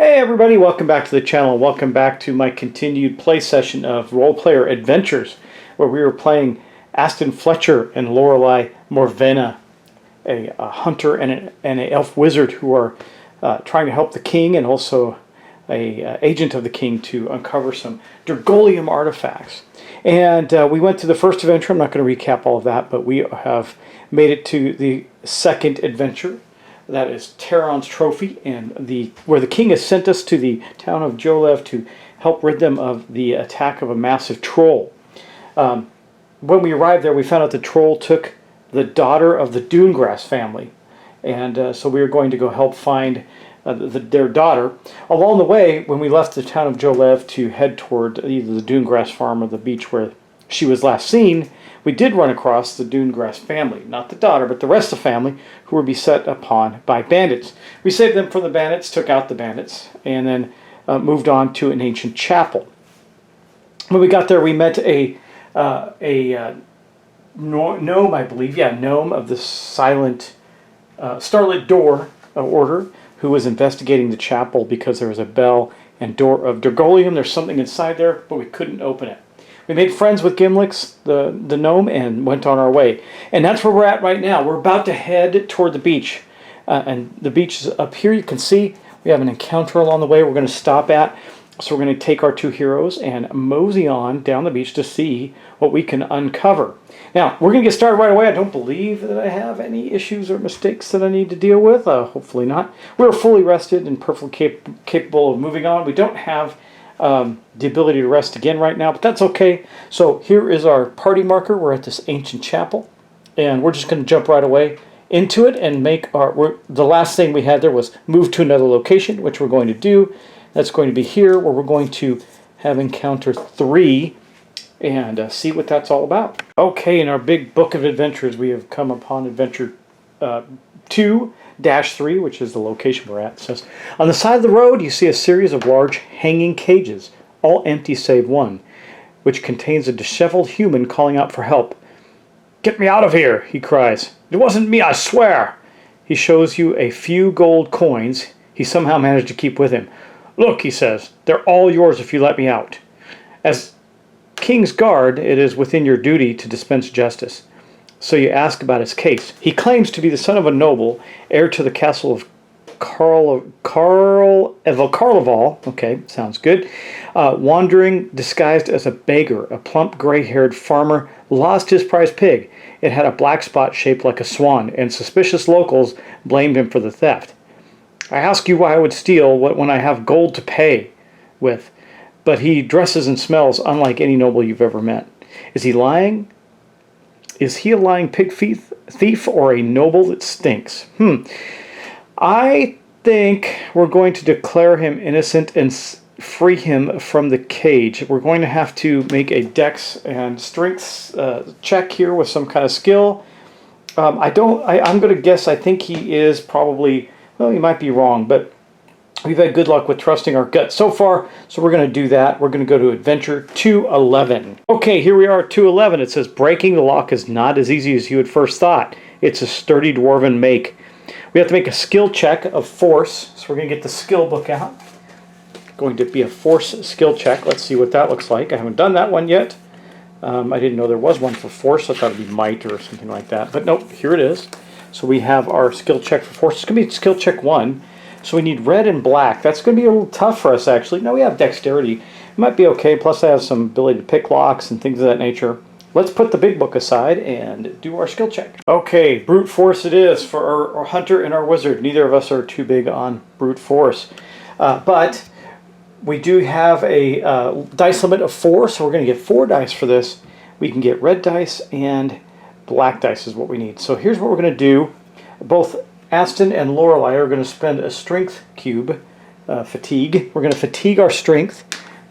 Hey everybody, welcome back to the channel. Welcome back to my continued play session of Role Player Adventures, where we were playing Aston Fletcher and Lorelei Morvenna, a hunter and an elf wizard who are trying to help the king and also a agent of the king to uncover some Dragolium artifacts. And we went to the first adventure. I'm not going to recap all of that, but we have made it to the second adventure. That is Taron's Trophy, and where the king has sent us to the town of Jolev to help rid them of the attack of a massive troll. When we arrived there, we found out the troll took the daughter of the Dunegrass family, and so we were going to go help find their daughter. Along the way, when we left the town of Jolev to head toward either the Dunegrass farm or the beach where she was last seen, we did run across the Dunegrass family, not the daughter, but the rest of the family, who were beset upon by bandits. We saved them from the bandits, took out the bandits, and then moved on to an ancient chapel. When we got there, we met a gnome, I believe, gnome of the Silent Starlit Door Order, who was investigating the chapel because there was a bell and door of Dragolium. There's something inside there, but we couldn't open it. We made friends with Gimlix, the gnome, and went on our way. And that's where we're at right now. We're about to head toward the beach. And the beach is up here. You can see we have an encounter along the way we're going to stop at. So we're going to take our two heroes and mosey on down the beach to see what we can uncover. Now, we're going to get started right away. I don't believe that I have any issues or mistakes that I need to deal with. Hopefully not. We're fully rested and perfectly capable of moving on. We don't have the ability to rest again right now, but that's okay. So here is our party marker. We're at this ancient chapel, and we're just going to jump right away into it and make the last thing we had there was move to another location, which we're going to do. That's going to be here, where we're going to have encounter 3 and see what that's all about. Okay, in our big book of adventures, we have come upon adventure 2-3, which is the location we're at. It says, on the side of the road, you see a series of large hanging cages, all empty save one, which contains a disheveled human calling out for help. "Get me out of here," he cries. "It wasn't me, I swear." He shows you a few gold coins he somehow managed to keep with him. "Look," he says, "they're all yours if you let me out. As King's Guard, it is within your duty to dispense justice." So you ask about his case. He claims to be the son of a noble, heir to the castle of Karloval. Okay, sounds good. Wandering disguised as a beggar, a plump gray-haired farmer lost his prized pig. It had a black spot shaped like a swan, and suspicious locals blamed him for the theft. "I ask you why I would steal when I have gold to pay with, but he dresses and smells unlike any noble you've ever met. Is he lying? Is he a lying pig thief or a noble that stinks? I think we're going to declare him innocent and free him from the cage. We're going to have to make a dex and strength check here with some kind of skill. I'm going to guess I think he is probably, well, he might be wrong, but we've had good luck with trusting our gut so far, so we're going to do that. We're going to go to adventure 211. Okay, here we are at 211. It says, breaking the lock is not as easy as you had first thought. It's a sturdy dwarven make. We have to make a skill check of force, so we're going to get the skill book out. Going to be a force skill check. Let's see what that looks like. I haven't done that one yet. I didn't know there was one for force. I thought it would be might or something like that. But nope, here it is. So we have our skill check for force. It's going to be skill check 1. So we need red and black. That's going to be a little tough for us, actually. No, we have dexterity. It might be okay. Plus I have some ability to pick locks and things of that nature. Let's put the big book aside and do our skill check. Okay, brute force it is for our hunter and our wizard. Neither of us are too big on brute force. But we do have a dice limit of 4, so we're going to get 4 dice for this. We can get red dice and black dice is what we need. So here's what we're going to do. Both Aston and Lorelei are going to spend a strength cube, fatigue. We're going to fatigue our strength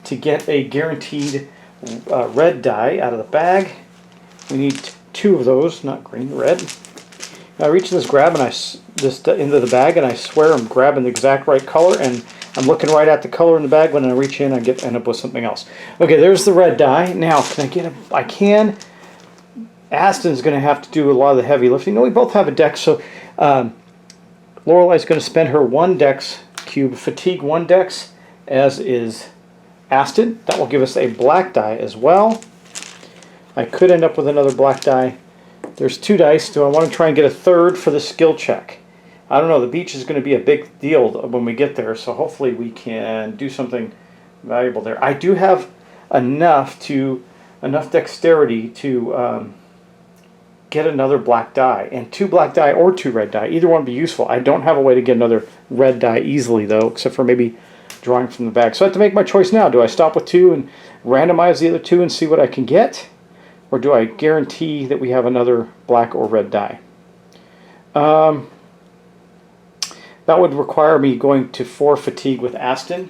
to get a guaranteed red die out of the bag. We need 2 of those, not green, red. I reach in this into the bag, and I swear I'm grabbing the exact right color, and I'm looking right at the color in the bag. When I reach in, I end up with something else. Okay, there's the red die. Now, can I get a? I can. Aston's going to have to do a lot of the heavy lifting. No, we both have a dex, so Lorelei's going to spend her 1 dex cube fatigue 1 dex, as is Aston. That will give us a black die as well. I could end up with another black die. There's 2 dice. Do I want to try and get a third for the skill check? I don't know. The beach is going to be a big deal when we get there, so hopefully we can do something valuable there. I do have enough dexterity to get another black die, and 2 black die or 2 red die. Either one would be useful. I don't have a way to get another red die easily, though, except for maybe drawing from the bag. So I have to make my choice now. Do I stop with 2 and randomize the other 2 and see what I can get? Or do I guarantee that we have another black or red die? That would require me going to 4 fatigue with Aston.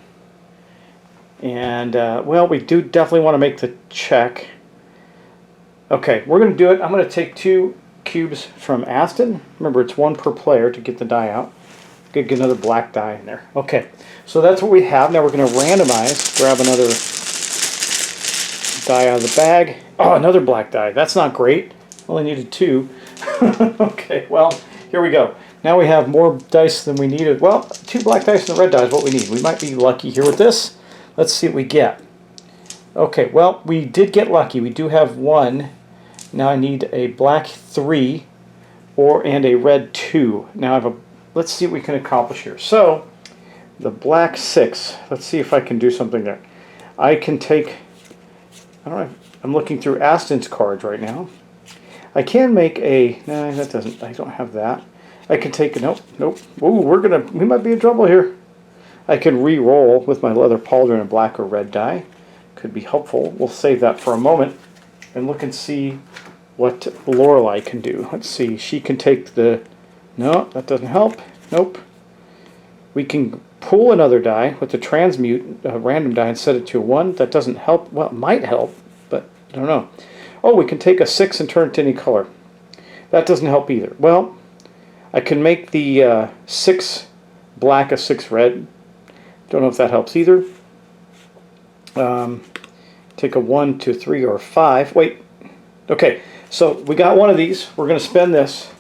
And, well, we do definitely want to make the check. Okay, we're going to do it. I'm going to take 2 cubes from Aston. Remember, it's 1 per player to get the die out. Get another black die in there. Okay, so that's what we have. Now we're going to randomize, grab another die out of the bag. Oh, another black die. That's not great. Only needed 2. Okay, well, here we go. Now we have more dice than we needed. Well, 2 black dice and a red die is what we need. We might be lucky here with this. Let's see what we get. Okay, well, we did get lucky. We do have 1. Now I need a black 3 and a red 2. Now I have a. Let's see what we can accomplish here. So, the black 6. Let's see if I can do something there. I can take. I don't know. I'm looking through Aston's cards right now. I can make a. No, that doesn't. I don't have that. I can take. Nope. Ooh, we might be in trouble here. I can re-roll with my leather pauldron and black or red die. Could be helpful. We'll save that for a moment and look and see what Lorelei can do. Let's see. She can take the. No, that doesn't help. Nope. We can pull another die with the transmute random die and set it to a 1. That doesn't help. Well, it might help, but I don't know. Oh, we can take a 6 and turn it to any color. That doesn't help either. Well, I can make the 6 black a 6 red. Don't know if that helps either. Take a 1 to 3 or 5. Wait. Okay, so we got one of these. We're going to spend this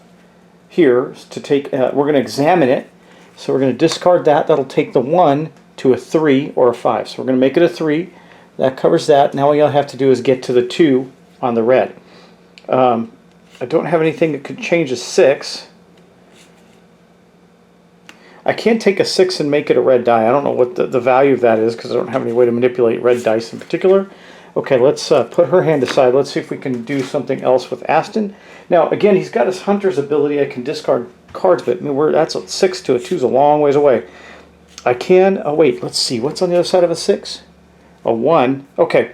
here to take. We're going to examine it. So we're going to discard that. That'll take the 1 to a 3 or a 5. So we're going to make it a 3. That covers that. Now all you have to do is get to the 2 on the red. I don't have anything that could change a 6. I can't take a 6 and make it a red die. I don't know what the value of that is because I don't have any way to manipulate red dice in particular. Okay, let's put her hand aside. Let's see if we can do something else with Aston. Now, again, he's got his hunter's ability. I can discard cards, but I mean, that's a 6 to a 2 is a long ways away. I can. Oh, wait, let's see. What's on the other side of a 6? A 1. Okay,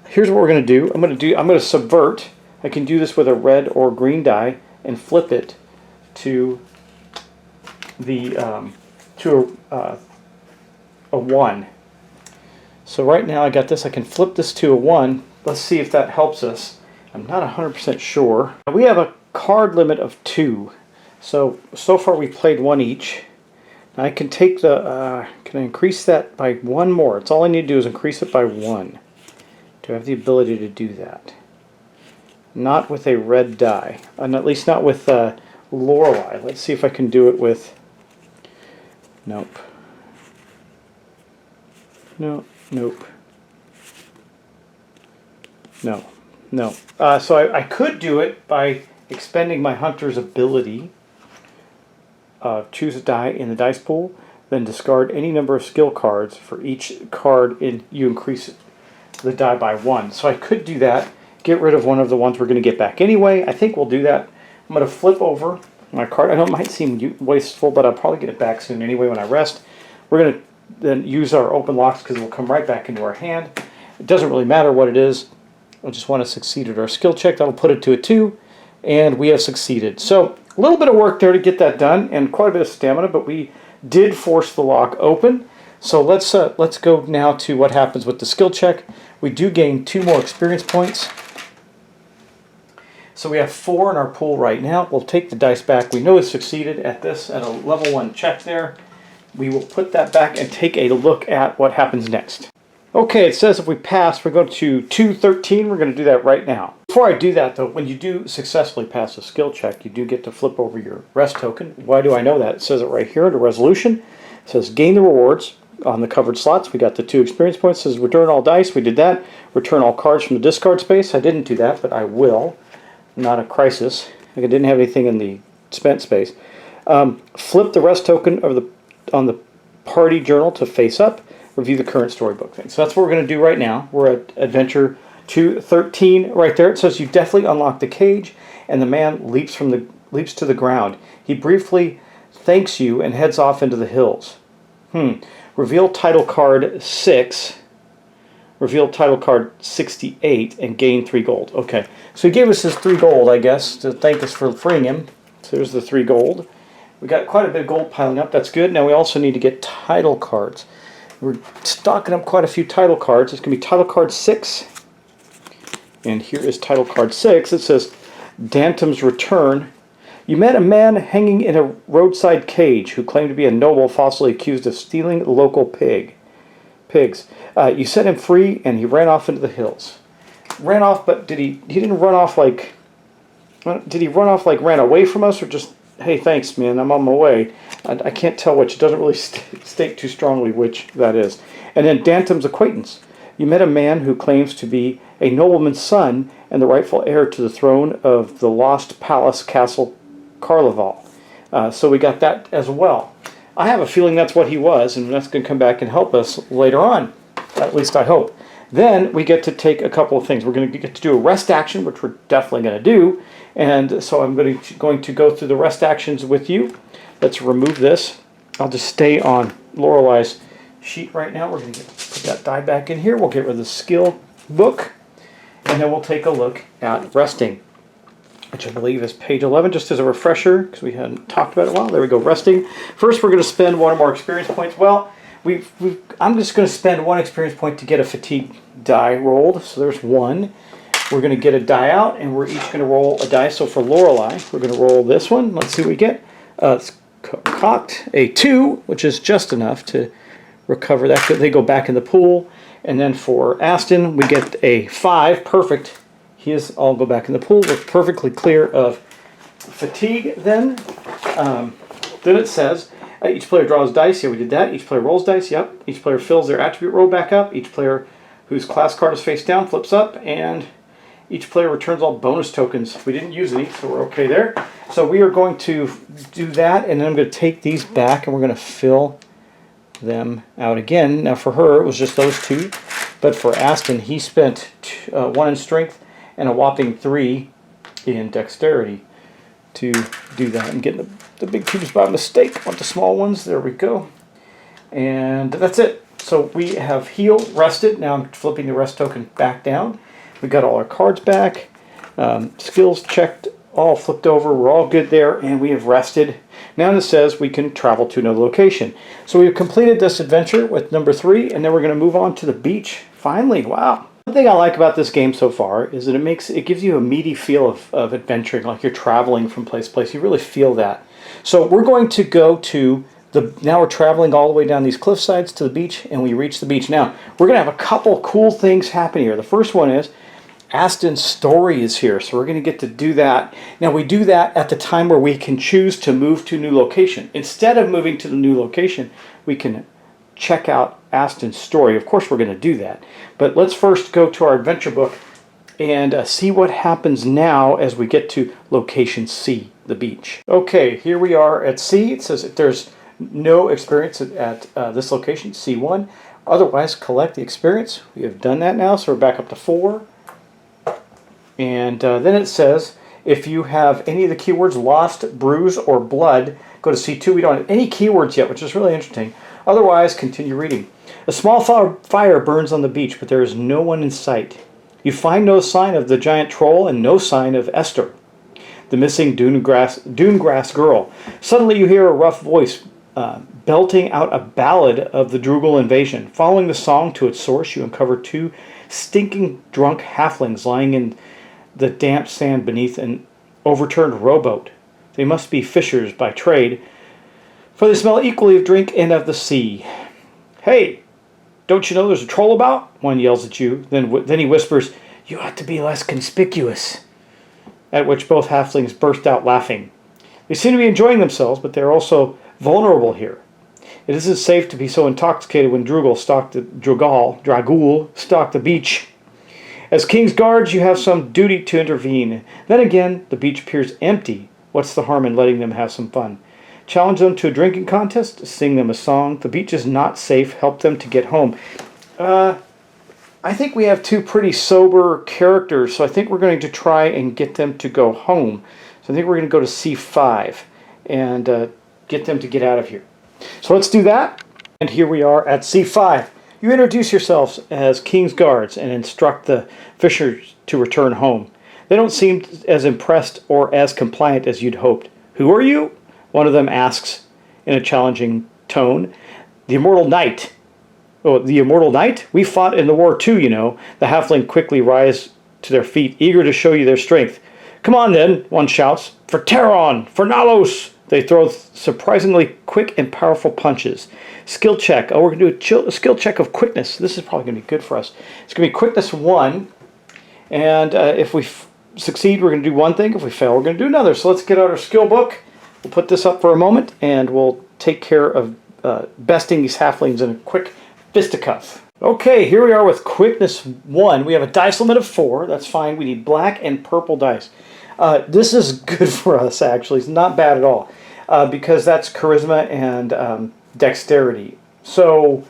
here's what we're going to do. I'm going to subvert. I can do this with a red or green die and flip it to the a 1. So right now I got this. I can flip this to a 1. Let's see if that helps us. I'm not 100% sure. We have a card limit of 2. So far we played 1 each. Now I can take the. Can I increase that by 1 more? It's all I need to do is increase it by 1. Do I have the ability to do that? Not with a red die, and at least not with Lorelei. Let's see if I can do it with. Nope. No. Nope. No. No. So I could do it by expending my hunter's ability. Choose a die in the dice pool, then discard any number of skill cards. For each card, you increase the die by 1. So I could do that. Get rid of one of the ones we're going to get back anyway. I think we'll do that. I'm going to flip over my card. I know it might seem wasteful, but I'll probably get it back soon anyway when I rest. We're going to then use our open locks because it will come right back into our hand. It doesn't really matter what it is. I just want to succeed at our skill check. That'll put it to a 2, and we have succeeded. So a little bit of work there to get that done, and quite a bit of stamina, but we did force the lock open. So let's go now to what happens with the skill check. We do gain 2 more experience points. So we have 4 in our pool right now. We'll take the dice back. We know we succeeded at this at a level 1 check there. We will put that back and take a look at what happens next. Okay, it says if we pass, we go to 213. We're going to do that right now. Before I do that, though, when you do successfully pass a skill check, you do get to flip over your rest token. Why do I know that? It says it right here under resolution. It says gain the rewards on the covered slots. We got the 2 experience points. It says return all dice. We did that. Return all cards from the discard space. I didn't do that, but I will. Not a crisis. I didn't have anything in the spent space. Flip the rest token on the party journal to face up. Review the current storybook thing. So that's what we're going to do right now. We're at Adventure 213 right there. It says you definitely unlock the cage, and the man leaps to the ground. He briefly thanks you and heads off into the hills. Reveal title card 6. Reveal title card 68 and gain 3 gold. Okay, so he gave us his 3 gold, I guess, to thank us for freeing him. So there's the 3 gold. We got quite a bit of gold piling up. That's good. Now we also need to get title cards. We're stocking up quite a few title cards. It's going to be title card 6. And here is title card 6. It says, Dantum's Return. You met a man hanging in a roadside cage who claimed to be a noble falsely accused of stealing local pigs. You set him free and he ran off into the hills. Ran off, but he didn't run off like... Did he run off like ran away from us, or just, hey, thanks, man, I'm on my way? I can't tell which. It doesn't really state too strongly which that is. And then Dantum's Acquaintance. You met a man who claims to be a nobleman's son and the rightful heir to the throne of the lost palace castle Carnival. So we got that as well. I have a feeling that's what he was, and that's going to come back and help us later on. At least I hope. Then we get to take a couple of things. We're going to get to do a rest action, which we're definitely going to do. And so I'm going to go through the rest actions with you. Let's remove this. I'll just stay on Lorelei's sheet right now. We're going to put that die back in here. We'll get rid of the skill book. And then we'll take a look at resting, which I believe is page 11, just as a refresher, because we hadn't talked about it in a while. There we go, resting. First, we're going to spend 1 or more experience points. Well, I'm just going to spend 1 experience point to get a fatigue die rolled. So there's 1. We're going to get a die out, and we're each going to roll a die. So for Lorelei, we're going to roll this one. Let's see what we get. It's cocked a 2, which is just enough to recover that. They go back in the pool. And then for Aston, we get a 5. Perfect. His all go back in the pool. We're perfectly clear of fatigue then. Then it says, each player draws dice. Yeah, we did that. Each player rolls dice. Yep. Each player fills their attribute roll back up. Each player whose class card is face down flips up. And each player returns all bonus tokens. We didn't use any, so we're okay there. So we are going to do that, and then I'm going to take these back, and we're going to fill them out again. Now for her, it was just those 2. But for Aston, he spent 1 in strength and a whopping 3 in dexterity to do that. I'm getting the big cubes by mistake. I want the small ones. There we go. And that's it. So we have healed, rested. Now I'm flipping the rest token back down. We got all our cards back. Skills checked, all flipped over. We're all good there, and we have rested. Now it says we can travel to another location. So we've completed this adventure with number 3, and then we're going to move on to the beach. Finally, wow. One thing I like about this game so far is that it gives you a meaty feel of adventuring, like you're traveling from place to place. You really feel that. So we're going to go to now we're traveling all the way down these cliff sides to the beach, and we reach the beach. Now, we're going to have a couple cool things happen here. The first one is Aston's story is here, so we're going to get to do that. Now, we do that at the time where we can choose to move to a new location. Instead of moving to the new location, we can check out Aston's story. Of course, we're going to do that. But let's first go to our adventure book and see what happens now as we get to location C, the beach. Okay, here we are at C. It says that there's no experience at this location, C1. Otherwise, collect the experience. We have done that now, so we're back up to 4. And then it says, if you have any of the keywords lost, bruise, or blood, go to C2. We don't have any keywords yet, which is really interesting. Otherwise, continue reading. A small fire burns on the beach, but there is no one in sight. You find no sign of the giant troll and no sign of Esther, the missing dune grass girl. Suddenly you hear a rough voice belting out a ballad of the Drugal invasion. Following the song to its source, you uncover 2 stinking drunk halflings lying in the damp sand beneath an overturned rowboat. They must be fishers by trade, for they smell equally of drink and of the sea. Hey, don't you know there's a troll about? One yells at you. Then he whispers, you ought to be less conspicuous. At which both halflings burst out laughing. They seem to be enjoying themselves, but they're also vulnerable here. It isn't safe to be so intoxicated when Dragul stalked the beach. As King's Guards, you have some duty to intervene. Then again, the beach appears empty. What's the harm in letting them have some fun? Challenge them to a drinking contest, sing them a song. The beach is not safe. Help them to get home. I think we have two pretty sober characters, so I think we're going to try and get them to go home. So I think we're going to go to C5 and get them to get out of here. So let's do that. And here we are at C5. You introduce yourselves as King's Guards and instruct the fishers to return home. They don't seem as impressed or as compliant as you'd hoped. Who are you? One of them asks in a challenging tone. The Immortal Knight. Oh, the Immortal Knight? We fought in the war too, you know. The halfling quickly rise to their feet, eager to show you their strength. Come on then, one shouts. For Teron! For Nalos! They throw surprisingly quick and powerful punches. Skill check. Oh, we're going to do a skill check of quickness. This is probably going to be good for us. It's going to be quickness 1. And if we succeed, we're going to do one thing. If we fail, we're going to do another. So let's get out our skill book. We'll put this up for a moment, and we'll take care of besting these halflings in a quick fisticuff. Okay, here we are with quickness 1. We have a dice limit of 4. That's fine. We need black and purple dice. This is good for us, actually. It's not bad at all, because that's charisma and dexterity. So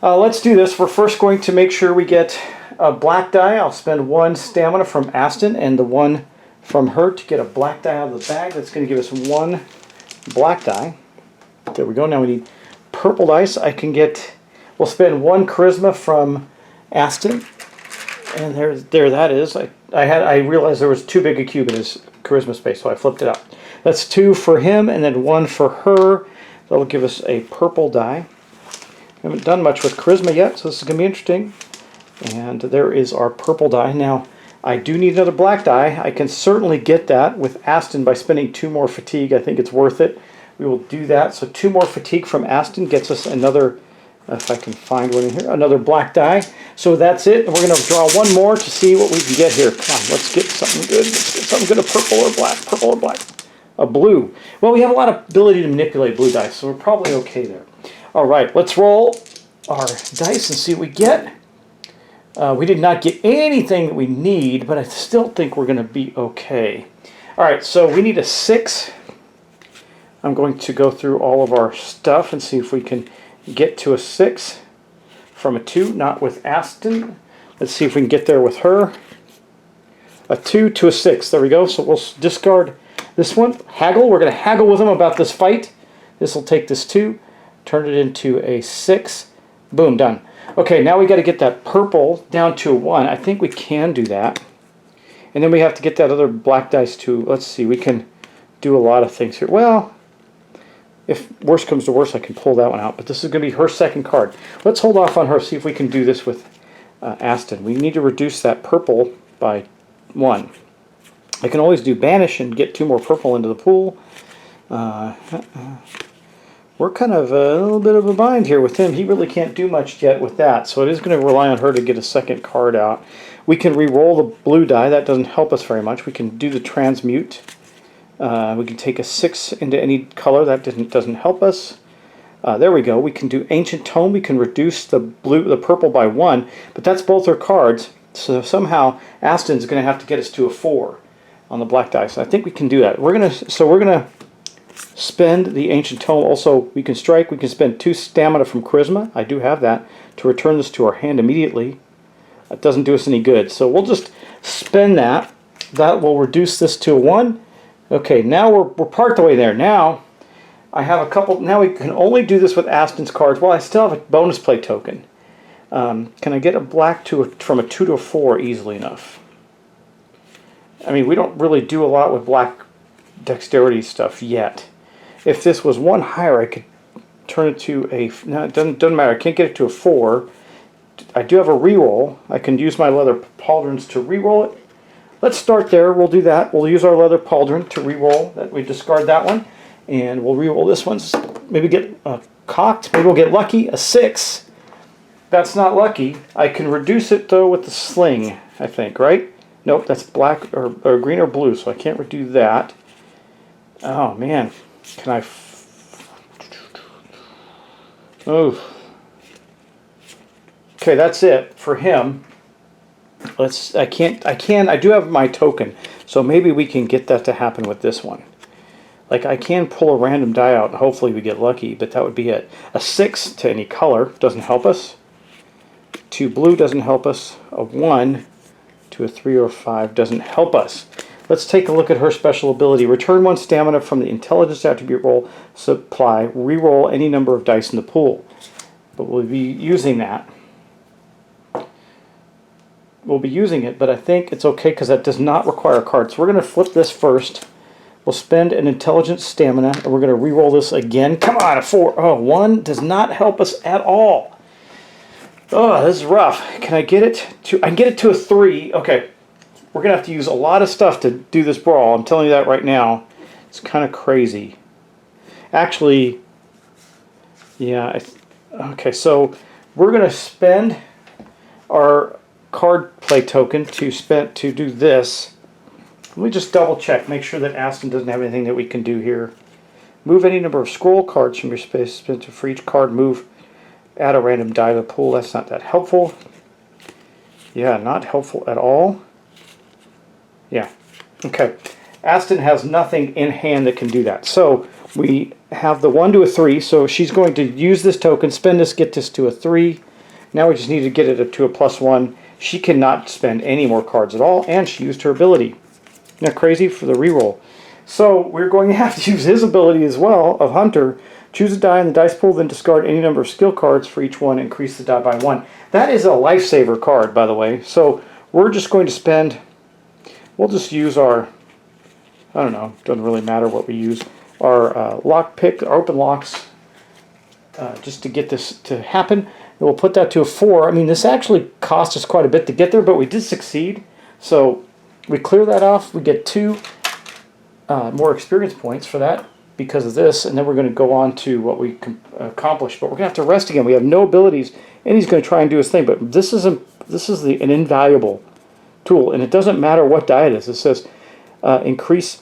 let's do this. We're first going to make sure we get a black die. I'll spend 1 stamina from Aston and the 1 from her to get a black die out of the bag. That's going to give us 1 black die. There we go. Now we need purple dice. We'll spend 1 charisma from Aston. And there that is. I realized there was too big a cube in his charisma space, so I flipped it up. That's 2 for him, and then 1 for her. That'll give us a purple die. We haven't done much with charisma yet, so this is going to be interesting. And there is our purple die. Now, I do need another black die. I can certainly get that with Aston by spending 2 more fatigue. I think it's worth it. We will do that. So 2 more fatigue from Aston gets us another, if I can find one in here, another black die. So that's it. And we're going to draw 1 more to see what we can get here. Come on, let's get something good. Let's get something good, a purple or black. Purple or black. A blue. Well, we have a lot of ability to manipulate blue dice, so we're probably okay there. All right, let's roll our dice and see what we get. We did not get anything that we need, but I still think we're going to be okay. All right, so we need a 6. I'm going to go through all of our stuff and see if we can get to a 6 from a 2, not with Aston. Let's see if we can get there with her. A 2 to a 6. There we go. So we'll discard this one. Haggle. We're going to haggle with them about this fight. This will take this 2, turn it into a 6. Boom, done. Okay, now we got to get that purple down to a 1. I think we can do that. And then we have to get that other black dice to, let's see, we can do a lot of things here. Well, if worse comes to worse, I can pull that one out. But this is going to be her second card. Let's hold off on her, see if we can do this with Aston. We need to reduce that purple by 1. I can always do banish and get 2 more purple into the pool. We're kind of a little bit of a bind here with him. He really can't do much yet with that, so it is going to rely on her to get a second card out. We can re-roll the blue die. That doesn't help us very much. We can do the transmute. We can take a 6 into any color. That doesn't help us. There we go. We can do Ancient Tome. We can reduce the purple by 1, but that's both her cards. So somehow Aston's going to have to get us to a 4 on the black dice. I think we can do that. We're gonna spend the Ancient Tome. Also, we can strike. We can spend 2 stamina from charisma. I do have that to return this to our hand immediately. That doesn't do us any good. So we'll just spend that. That will reduce this to a 1. Okay, now we're part the way there. Now I have a couple. Now we can only do this with Aston's cards. Well, I still have a bonus play token. Can I get a black from a 2 to a 4 easily enough? I mean, we don't really do a lot with black dexterity stuff yet. If this was 1 higher, I could turn it to a... No, it doesn't matter. I can't get it to a 4. I do have a reroll. I can use my leather pauldrons to reroll it. Let's start there. We'll do that. We'll use our leather pauldron to reroll. We discard that one. And we'll reroll this one. Maybe get cocked. Maybe we'll get lucky. A 6. That's not lucky. I can reduce it, though, with the sling, I think, right? Nope, that's black or green or blue, so I can't redo that. Oh, man. Can I... Oh. Okay, that's it for him. I do have my token, so maybe we can get that to happen with this one. Like, I can pull a random die out and hopefully we get lucky, but that would be it. A 6 to any color doesn't help us. 2 blue doesn't help us. A 1 to a 3 or a 5 doesn't help us. Let's take a look at her special ability. Return 1 stamina from the intelligence attribute roll supply. Reroll any number of dice in the pool. But we'll be using that. We'll be using it, but I think it's okay because that does not require a card. So we're going to flip this first. We'll spend an intelligence stamina, and we're going to re-roll this again. Come on, a 4. Oh, 1 does not help us at all. Oh, this is rough. Can I get it to... I can get it to a 3. Okay. We're going to have to use a lot of stuff to do this brawl. I'm telling you that right now. It's kind of crazy. Actually, yeah. Okay, so we're going to spend our card play token to do this. Let me just double check, make sure that Aston doesn't have anything that we can do here. Move any number of scroll cards from your space. Spend for each card, move, add a random die to the pool. That's not that helpful. Yeah, not helpful at all. Yeah, okay. Aston has nothing in hand that can do that. So we have the 1 to a 3, so she's going to use this token, spend this, get this to a 3. Now we just need to get it to a +1. She cannot spend any more cards at all, and she used her ability. Isn't that crazy for the reroll? So we're going to have to use his ability as well, of Hunter. Choose a die in the dice pool, then discard any number of skill cards for each one, increase the die by 1. That is a lifesaver card, by the way. So we're just going to spend, we'll just use our, I don't know, doesn't really matter what we use, our lock pick, our open locks, just to get this to happen. And we'll put that to a 4. I mean, this actually cost us quite a bit to get there, but we did succeed. So we clear that off. We get 2 more experience points for that because of this, and then we're going to go on to what we accomplished. But we're going to have to rest again. We have no abilities, and he's going to try and do his thing. But this is an invaluable tool, and it doesn't matter what die it is. It says increase,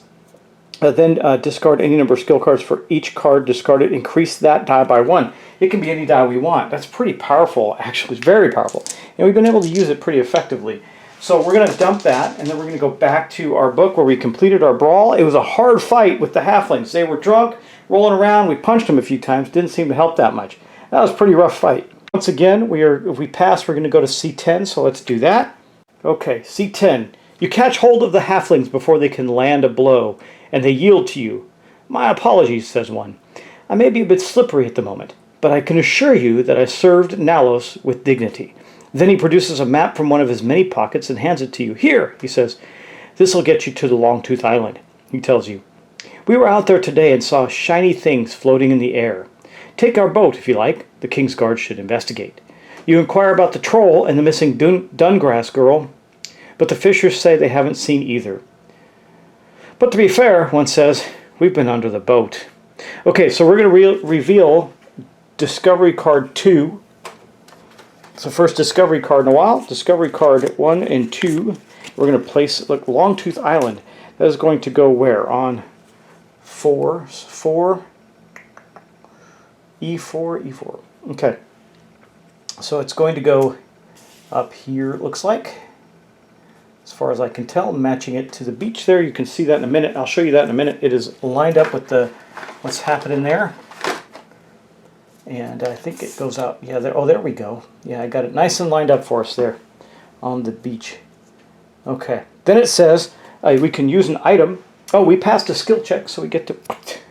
then discard any number of skill cards for each card discarded. Increase that die by 1. It can be any die we want. That's pretty powerful, actually. It's very powerful, and we've been able to use it pretty effectively. So we're going to dump that, and then we're going to go back to our book where we completed our brawl. It was a hard fight with the halflings. They were drunk, rolling around. We punched them a few times. Didn't seem to help that much. That was a pretty rough fight. Once again, if we pass, we're going to go to C10, so let's do that. Okay, C10. You catch hold of the halflings before they can land a blow, and they yield to you. My apologies, says one. I may be a bit slippery at the moment, but I can assure you that I served Nalos with dignity. Then he produces a map from one of his many pockets and hands it to you. Here, he says, this will get you to the Longtooth Island. He tells you, we were out there today and saw shiny things floating in the air. Take our boat, if you like. The King's Guard should investigate. You inquire about the troll and the missing Dungrass girl, but the fishers say they haven't seen either. But to be fair, one says, we've been under the boat. Okay, so we're going to reveal Discovery Card 2. It's the first Discovery card in a while. Discovery Card 1 and 2. We're going to place, look, Longtooth Island. That is going to go where? On 4, E4. Okay. So it's going to go up here, it looks like. As far as I can tell, matching it to the beach there. You can see that in a minute. I'll show you that in a minute. It is lined up with what's happening there. And I think it goes out, yeah, there. Oh, there we go. Yeah, I got it nice and lined up for us there on the beach. Okay. Then it says we can use an item. Oh, we passed a skill check, so we get to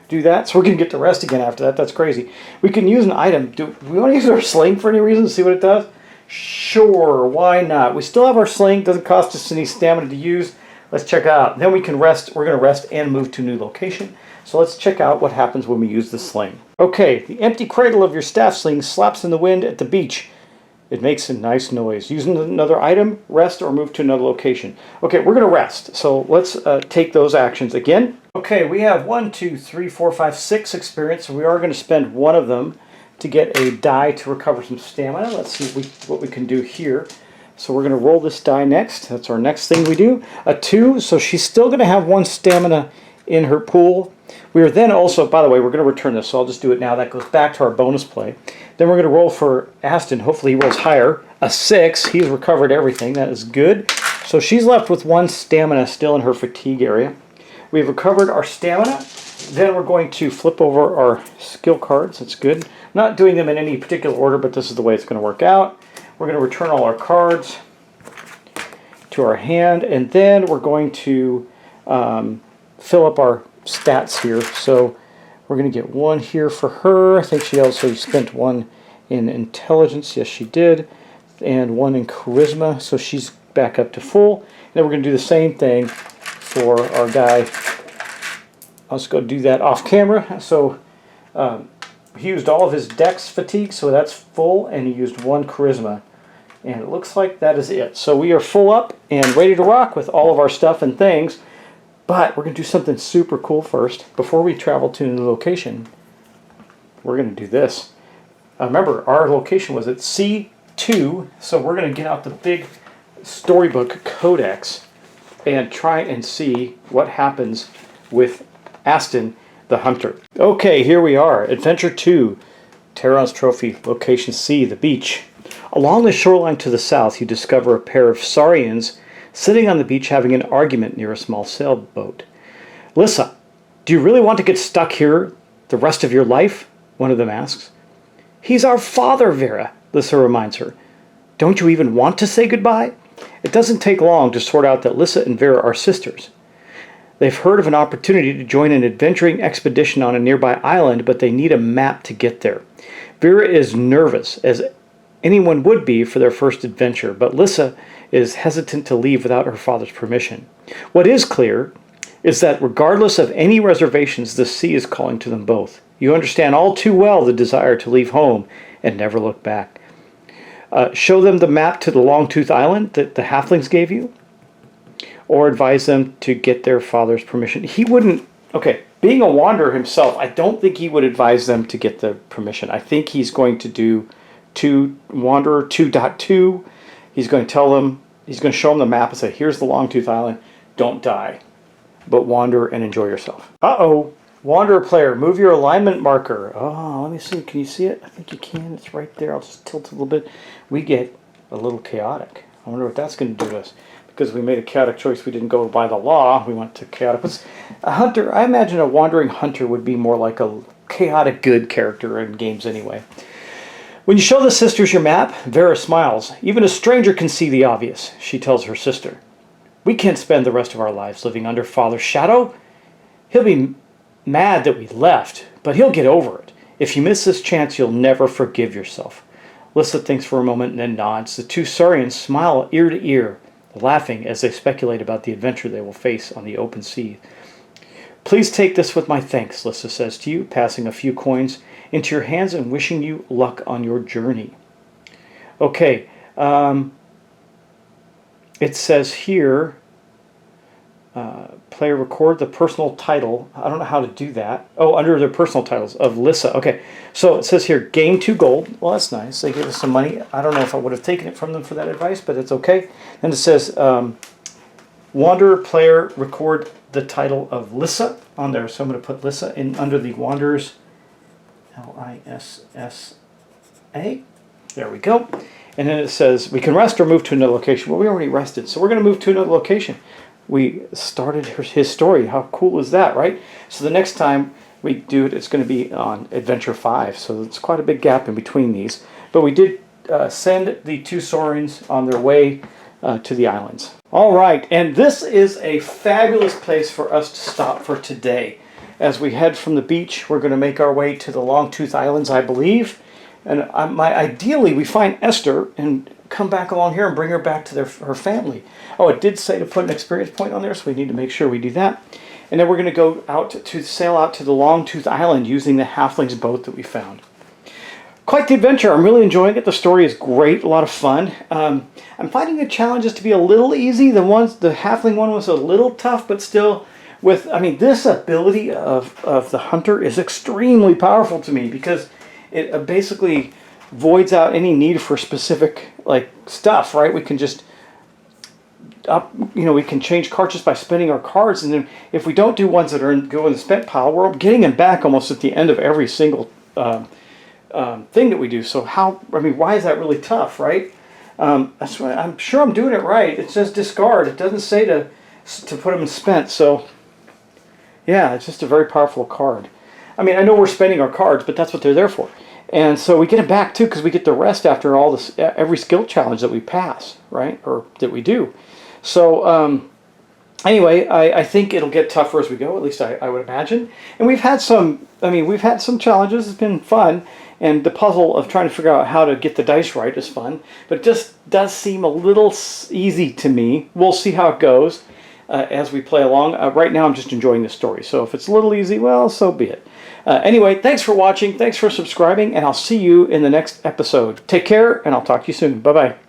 do that. So we're going to get to rest again after that. That's crazy. We can use an item. Do we want to use our sling for any reason? See what it does? Sure, why not? We still have our sling. Doesn't cost us any stamina to use. Let's check it out. Then we can rest. We're going to rest and move to a new location. So let's check out what happens when we use the sling. Okay, the empty cradle of your staff sling slaps in the wind at the beach. It makes a nice noise. Using another item, rest, or move to another location. Okay, we're going to rest. So let's take those actions again. Okay, we have 1, 2, 3, 4, 5, 6 experience. So we are going to spend one of them to get a die to recover some stamina. Let's see what we can do here. So we're going to roll this die next. That's our next thing we do. A 2, so she's still going to have 1 stamina in her pool. We are then also, by the way, we're going to return this, so I'll just do it now. That goes back to our bonus play. Then we're going to roll for Aston. Hopefully he rolls higher. A 6. He's recovered everything. That is good. So she's left with 1 stamina still in her fatigue area. We've recovered our stamina. Then we're going to flip over our skill cards. That's good. I'm not doing them in any particular order, but this is the way it's going to work out. We're going to return all our cards to our hand, and then we're going to fill up our stats here. So we're going to get 1 here for her. I think she also spent 1 in intelligence. Yes, she did. And 1 in charisma, so she's back up to full. And then we're going to do the same thing for our guy. Let's go do that off camera. So he used all of his dex fatigue, so that's full, and he used 1 charisma. And it looks like that is it. So we are full up and ready to rock with all of our stuff and things. But we're going to do something super cool first. Before we travel to a new location, we're going to do this. Remember, our location was at C2, so we're going to get out the big storybook codex and try and see what happens with Aston the Hunter. Okay, here we are. Adventure 2, Terran's Trophy, Location C, the beach. Along the shoreline to the south, you discover a pair of Saurians sitting on the beach having an argument near a small sailboat. Lissa, do you really want to get stuck here the rest of your life? One of them asks. He's our father, Vera, Lissa reminds her. Don't you even want to say goodbye? It doesn't take long to sort out that Lissa and Vera are sisters. They've heard of an opportunity to join an adventuring expedition on a nearby island, but they need a map to get there. Vera is nervous, as anyone would be for their first adventure, but Lissa is hesitant to leave without her father's permission. What is clear is that regardless of any reservations, the sea is calling to them both. You understand all too well the desire to leave home and never look back. Show them the map to the Longtooth Island that the halflings gave you, or advise them to get their father's permission. He wouldn't, okay, being a wanderer himself, I don't think he would advise them to get the permission. I think he's going to do Wanderer 2.2. He's going to tell them, he's going to show them the map and say, here's the Longtooth Island, don't die, but wander and enjoy yourself. Uh-oh, Wanderer player, move your alignment marker. Oh, let me see, can you see it? I think you can, it's right there. I'll just tilt it a little bit. We get a little chaotic. I wonder what that's going to do to us. Because we made a chaotic choice, we didn't go by the law, we went to chaotic. A hunter, I imagine a wandering hunter would be more like a chaotic good character in games anyway. When you show the sisters your map, Vera smiles. Even a stranger can see the obvious, she tells her sister. We can't spend the rest of our lives living under Father's shadow. He'll be mad that we left, but he'll get over it. If you miss this chance, you'll never forgive yourself. Lissa thinks for a moment and then nods. The 2 Saurians smile ear to ear, laughing as they speculate about the adventure they will face on the open sea. Please take this with my thanks, Lissa says to you, passing a few coins into your hands and wishing you luck on your journey. Okay, it says here, player record the personal title. I don't know how to do that. Oh, under their personal titles of Lissa. Okay, so it says here, gain 2 gold. Well, that's nice. They gave us some money. I don't know if I would have taken it from them for that advice, but it's okay. Then it says, Wanderer player record the title of Lissa on there. So I'm going to put Lissa in under the Wanderers, Lissa. There we go. And then it says, we can rest or move to another location. Well, we already rested, so we're going to move to another location. We started his story. How cool is that, right? So the next time we do it, it's going to be on Adventure 5. So it's quite a big gap in between these. But we did send the 2 Saurians on their way to the islands. All right, and this is a fabulous place for us to stop for today. As we head from the beach, we're going to make our way to the Longtooth Islands, I believe. And ideally, we find Esther and come back along here and bring her back to her family. Oh, it did say to put an experience point on there, so we need to make sure we do that. And then we're going to go out to sail out to the Longtooth Island using the halfling's boat that we found. Quite the adventure. I'm really enjoying it. The story is great, a lot of fun. I'm finding the challenges to be a little easy. The halfling one was a little tough, but still, this ability of the hunter is extremely powerful to me because it basically voids out any need for specific stuff, right? We can just we can change cards just by spending our cards, and then if we don't do ones that go in the spent pile, we're getting them back almost at the end of every single thing that we do. So why is that really tough, right? That's why I'm sure I'm doing it right. It says discard. It doesn't say to put them in spent. So yeah, it's just a very powerful card. I mean, I know we're spending our cards, but that's what they're there for. And so we get them back too, because we get the rest after all this, every skill challenge that we pass, right, or that we do. So anyway, I think it'll get tougher as we go. At least I would imagine. And we've had some. I mean, we've had some challenges. It's been fun, and the puzzle of trying to figure out how to get the dice right is fun. But it just does seem a little easy to me. We'll see how it goes as we play along. Right now, I'm just enjoying the story. So if it's a little easy, well, so be it. Anyway, thanks for watching. Thanks for subscribing, and I'll see you in the next episode. Take care, and I'll talk to you soon. Bye-bye.